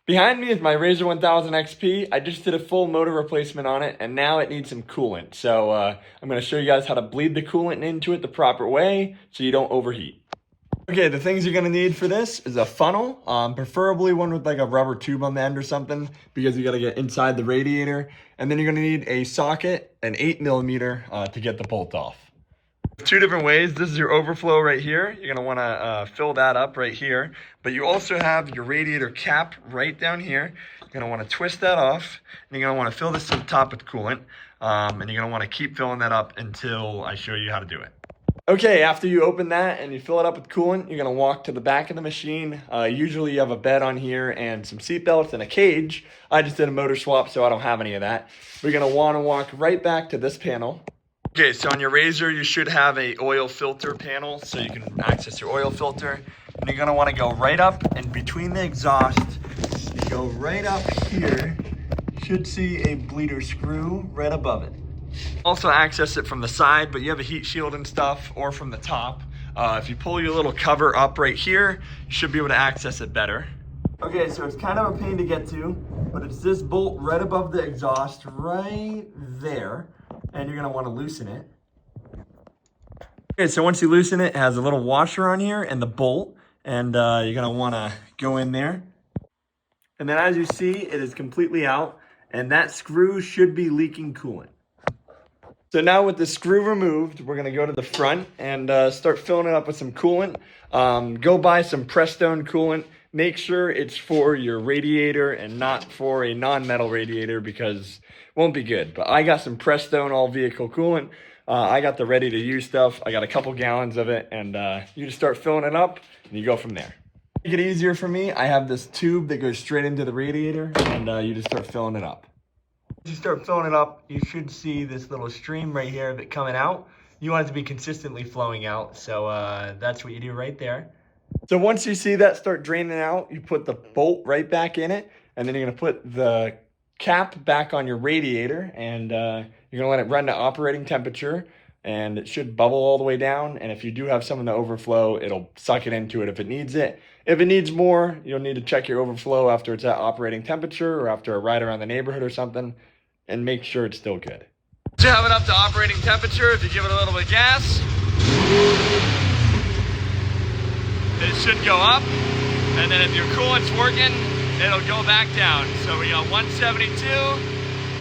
Behind me is my RZR 1000 XP. I just did a full motor replacement on it, and now it needs some coolant. So I'm going to show you guys how to bleed the coolant into it the proper way so you don't overheat. Okay, the things you're going to need for this is a funnel, preferably one with like a rubber tube on the end or something, because you got to get inside the radiator. And then you're going to need a socket, an 8mm, to get the bolt off. Two different ways. This is your overflow right here. You're going to want to fill that up right here. But you also have your radiator cap right down here. You're going to want to twist that off. And you're going to want to fill this to the top with coolant. And you're going to want to keep filling that up until I show you how to do it. Okay, after you open that and you fill it up with coolant, you're going to walk to the back of the machine. Usually you have a bed on here and some seat belts and a cage. I just did a motor swap, so I don't have any of that. We're going to want to walk right back to this panel. Okay, so on your RZR, you should have a oil filter panel so you can access your oil filter. And you're gonna wanna go right up and between the exhaust, you go right up here. You should see a bleeder screw right above it. Also access it from the side, but you have a heat shield and stuff, or from the top. If you pull your little cover up right here, you should be able to access it better. Okay, so it's kind of a pain to get to, but it's this bolt right above the exhaust right there. And you're gonna wanna loosen it. Okay, so once you loosen it, it has a little washer on here and the bolt, and you're gonna wanna go in there. And then as you see, it is completely out, and that screw should be leaking coolant. So now with the screw removed, we're gonna go to the front and start filling it up with some coolant. Go buy some Prestone coolant. Make sure it's for your radiator and not for a non-metal radiator, because it won't be good. But I got some Prestone all vehicle coolant. I got the ready to use stuff. I got a couple gallons of it, and you just start filling it up and you go from there. To make it easier for me, I have this tube that goes straight into the radiator, and you just start filling it up. As you start filling it up, you should see this little stream right here of it coming out. You want it to be consistently flowing out, so that's what you do right there. So once you see that start draining out, you put the bolt right back in it, and then you're gonna put the cap back on your radiator, and you're gonna let it run to operating temperature, and it should bubble all the way down. And if you do have some in the overflow, it'll suck it into it if it needs it. If it needs more, you'll need to check your overflow after it's at operating temperature or after a ride around the neighborhood or something, and make sure it's still good. To have it up to operating temperature, if you give it a little bit of gas, it should go up, and then if your coolant's working, it'll go back down. So we got 172.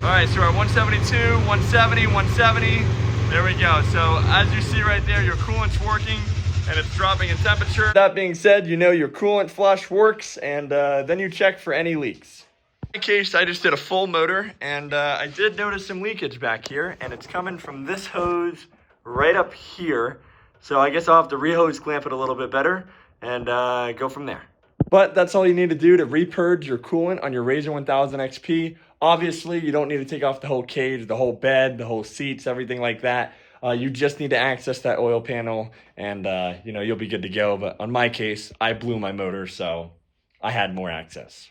All right, so we're at 172, 170, 170. There we go. So as you see right there, your coolant's working and it's dropping in temperature. That being said, you know your coolant flush works, and then you check for any leaks. In my case, I just did a full motor, and I did notice some leakage back here, and it's coming from this hose right up here. So I guess I'll have to re-hose clamp it a little bit better and go from there. But that's all you need to do to repurge your coolant on your RZR 1000 XP. Obviously, you don't need to take off the whole cage, the whole bed, the whole seats, everything like that. You just need to access that oil panel, and you know, you'll be good to go. But on my case, I blew my motor, so I had more access.